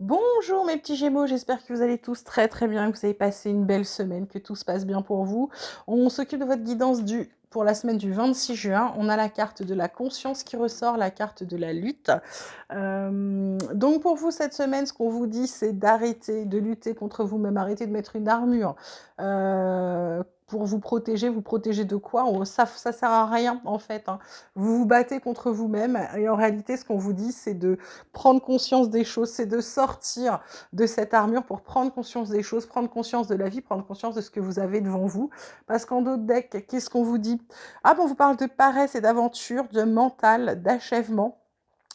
Bonjour mes petits Gémeaux, j'espère que vous allez tous très très bien, que vous avez passé une belle semaine, que tout se passe bien pour vous. On s'occupe de votre guidance pour la semaine du 26 juin. On a la carte de la conscience qui ressort, la carte de la lutte. Donc pour vous cette semaine, ce qu'on vous dit, c'est d'arrêter de lutter contre vous-même, arrêter de mettre une armure pour vous protéger. Vous protéger de quoi? Ça sert à rien en fait, hein. Vous vous battez contre vous-même et en réalité, ce qu'on vous dit, c'est de prendre conscience des choses, c'est de sortir de cette armure pour prendre conscience des choses, prendre conscience de la vie, prendre conscience de ce que vous avez devant vous. Parce qu'en d'autres decks, qu'est-ce qu'on vous dit? Ah bon, on vous parle de paresse et d'aventure, de mental, d'achèvement.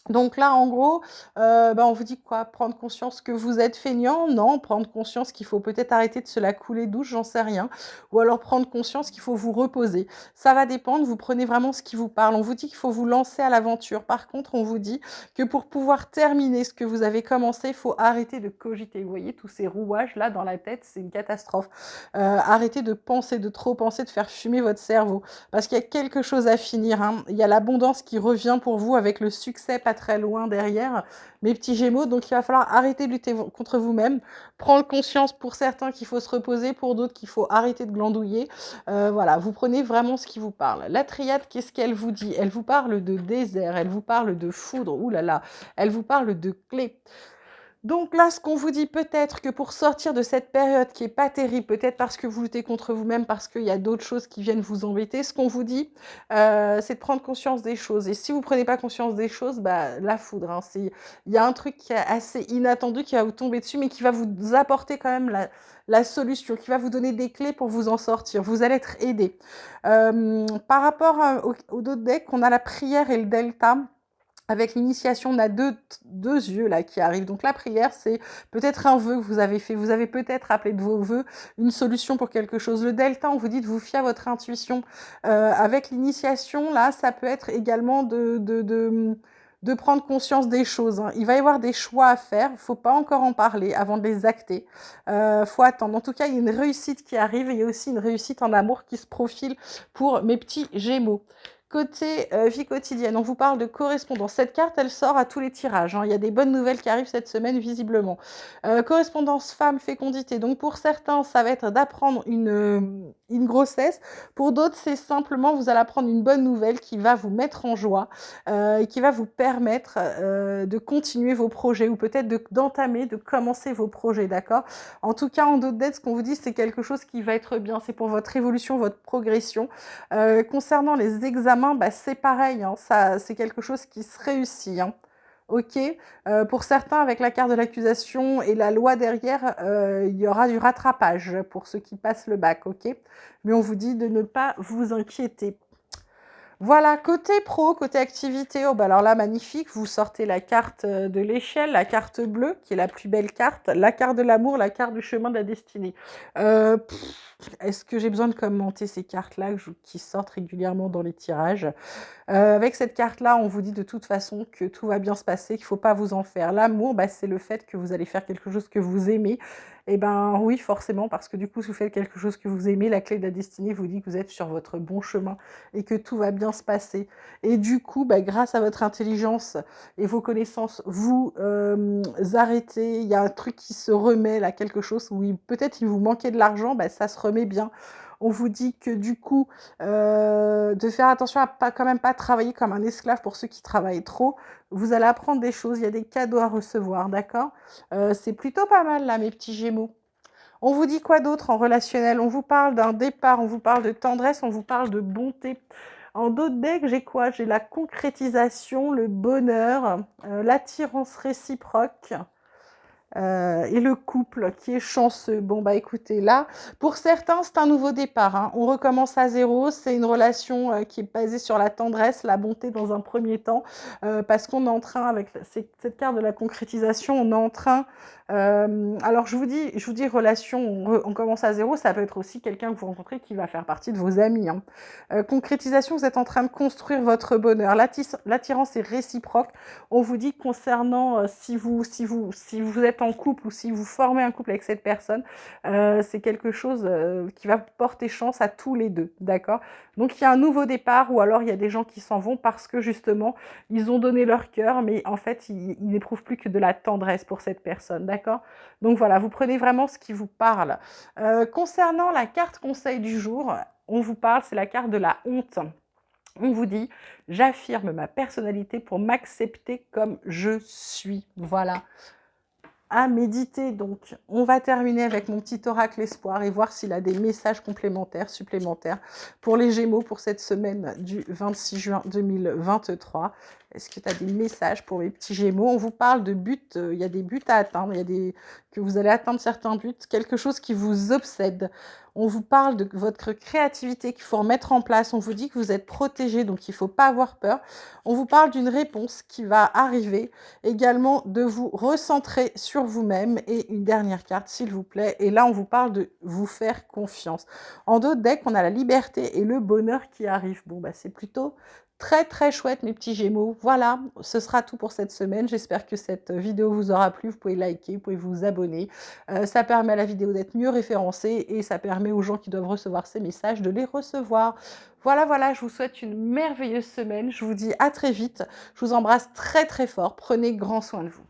Donc là, en gros, on vous dit quoi? Prendre conscience que vous êtes feignant? Non, prendre conscience qu'il faut peut-être arrêter de se la couler douce, j'en sais rien. Ou alors prendre conscience qu'il faut vous reposer. Ça va dépendre, vous prenez vraiment ce qui vous parle. On vous dit qu'il faut vous lancer à l'aventure. Par contre, on vous dit que pour pouvoir terminer ce que vous avez commencé, il faut arrêter de cogiter. Vous voyez, tous ces rouages là dans la tête, c'est une catastrophe. Arrêtez de penser, de trop penser, de faire fumer votre cerveau. Parce qu'il y a quelque chose à finir, hein. Il y a l'abondance qui revient pour vous avec le succès pas très loin derrière, mes petits Gémeaux. Donc il va falloir arrêter de lutter contre vous-même, prendre conscience pour certains qu'il faut se reposer, pour d'autres qu'il faut arrêter de glandouiller. Voilà, vous prenez vraiment ce qui vous parle. La triade, qu'est-ce qu'elle vous dit? Elle vous parle de désert, elle vous parle de foudre, oulala, elle vous parle de clé. Donc là, ce qu'on vous dit peut-être que pour sortir de cette période qui est pas terrible, peut-être parce que vous luttez contre vous-même, parce qu'il y a d'autres choses qui viennent vous embêter, ce qu'on vous dit, c'est de prendre conscience des choses. Et si vous prenez pas conscience des choses, bah, la foudre, hein, il y a un truc qui est assez inattendu qui va vous tomber dessus, mais qui va vous apporter quand même la solution, qui va vous donner des clés pour vous en sortir. Vous allez être aidé. Par rapport aux d'autres decks, on a la prière et le delta. Avec l'initiation, on a deux yeux là qui arrivent. Donc la prière, c'est peut-être un vœu que vous avez fait. Vous avez peut-être appelé de vos vœux une solution pour quelque chose. Le delta, on vous dit de vous fier à votre intuition. Avec l'initiation, là, ça peut être également de prendre conscience des choses, hein. Il va y avoir des choix à faire. Il ne faut pas encore en parler avant de les acter. Faut attendre. En tout cas, il y a une réussite qui arrive. Et il y a aussi une réussite en amour qui se profile pour mes petits Gémeaux. Côté vie quotidienne, on vous parle de correspondance. Cette carte, elle sort à tous les tirages, hein. Il y a des bonnes nouvelles qui arrivent cette semaine, visiblement. Correspondance femme, fécondité. Donc pour certains, ça va être d'apprendre une grossesse. Pour d'autres, c'est simplement, vous allez apprendre une bonne nouvelle qui va vous mettre en joie et qui va vous permettre de continuer vos projets ou peut-être d'entamer, de commencer vos projets, d'accord? En tout cas, en d'autres dettes, ce qu'on vous dit, c'est quelque chose qui va être bien. C'est pour votre évolution, votre progression. Concernant les examens, bah, c'est pareil, hein, ça, c'est quelque chose qui se réussit, hein. Ok. Pour certains, avec la carte de l'accusation et la loi derrière, il y aura du rattrapage pour ceux qui passent le bac, ok. Mais on vous dit de ne pas vous inquiéter. Voilà, côté pro, côté activité, oh bah alors là, magnifique, vous sortez la carte de l'échelle, la carte bleue, qui est la plus belle carte, la carte de l'amour, la carte du chemin de la destinée. Est-ce que j'ai besoin de commenter ces cartes-là qui sortent régulièrement dans les tirages? Avec cette carte-là, on vous dit de toute façon que tout va bien se passer, qu'il ne faut pas vous en faire. L'amour, bah, c'est le fait que vous allez faire quelque chose que vous aimez. Eh ben oui, forcément, parce que du coup, si vous faites quelque chose que vous aimez, la clé de la destinée vous dit que vous êtes sur votre bon chemin et que tout va bien se passer. Et du coup, bah, grâce à votre intelligence et vos connaissances, vous arrêtez. Il y a un truc qui se remet là, quelque chose où peut-être il vous manquait de l'argent, bah, ça se remet bien. On vous dit que du coup, de faire attention à quand même pas travailler comme un esclave pour ceux qui travaillent trop. Vous allez apprendre des choses, il y a des cadeaux à recevoir, d'accord? C'est plutôt pas mal là, mes petits Gémeaux. On vous dit quoi d'autre en relationnel? On vous parle d'un départ, on vous parle de tendresse, on vous parle de bonté. En d'autres decks, j'ai quoi? J'ai la concrétisation, le bonheur, l'attirance réciproque. Et le couple qui est chanceux. Bon, bah écoutez, là, pour certains, c'est un nouveau départ, hein. On recommence à zéro. C'est une relation qui est basée sur la tendresse, la bonté dans un premier temps, parce qu'on est en train, avec cette carte de la concrétisation, on est en train... alors, je vous dis relation, on commence à zéro, ça peut être aussi quelqu'un que vous rencontrez qui va faire partie de vos amis, hein. Concrétisation, vous êtes en train de construire votre bonheur. L'attirance est réciproque. On vous dit concernant si vous êtes êtes en couple ou si vous formez un couple avec cette personne, c'est quelque chose qui va porter chance à tous les deux, d'accord? Donc il y a un nouveau départ ou alors il y a des gens qui s'en vont parce que justement, ils ont donné leur cœur, mais en fait, ils n'éprouvent plus que de la tendresse pour cette personne, d'accord? Donc voilà, vous prenez vraiment ce qui vous parle. Concernant la carte conseil du jour, on vous parle, c'est la carte de la honte. On vous dit, j'affirme ma personnalité pour m'accepter comme je suis. Voilà. À méditer donc. On va terminer avec mon petit oracle espoir et voir s'il a des messages complémentaires, supplémentaires pour les Gémeaux pour cette semaine du 26 juin 2023. Est-ce que tu as des messages pour mes petits Gémeaux? On vous parle de buts, il y a des buts à atteindre, que vous allez atteindre certains buts, quelque chose qui vous obsède. On vous parle de votre créativité qu'il faut remettre en place. On vous dit que vous êtes protégé, donc il ne faut pas avoir peur. On vous parle d'une réponse qui va arriver, également de vous recentrer sur vous-même. Et une dernière carte, s'il vous plaît. Et là, on vous parle de vous faire confiance. En d'autres decks, on a la liberté et le bonheur qui arrive. Bon, bah, c'est plutôt très très chouette mes petits Gémeaux. Voilà, ce sera tout pour cette semaine. J'espère que cette vidéo vous aura plu. Vous pouvez liker, vous pouvez vous abonner. Ça permet à la vidéo d'être mieux référencée et ça permet aux gens qui doivent recevoir ces messages de les recevoir. Voilà, voilà, je vous souhaite une merveilleuse semaine. Je vous dis à très vite. Je vous embrasse très très fort. Prenez grand soin de vous.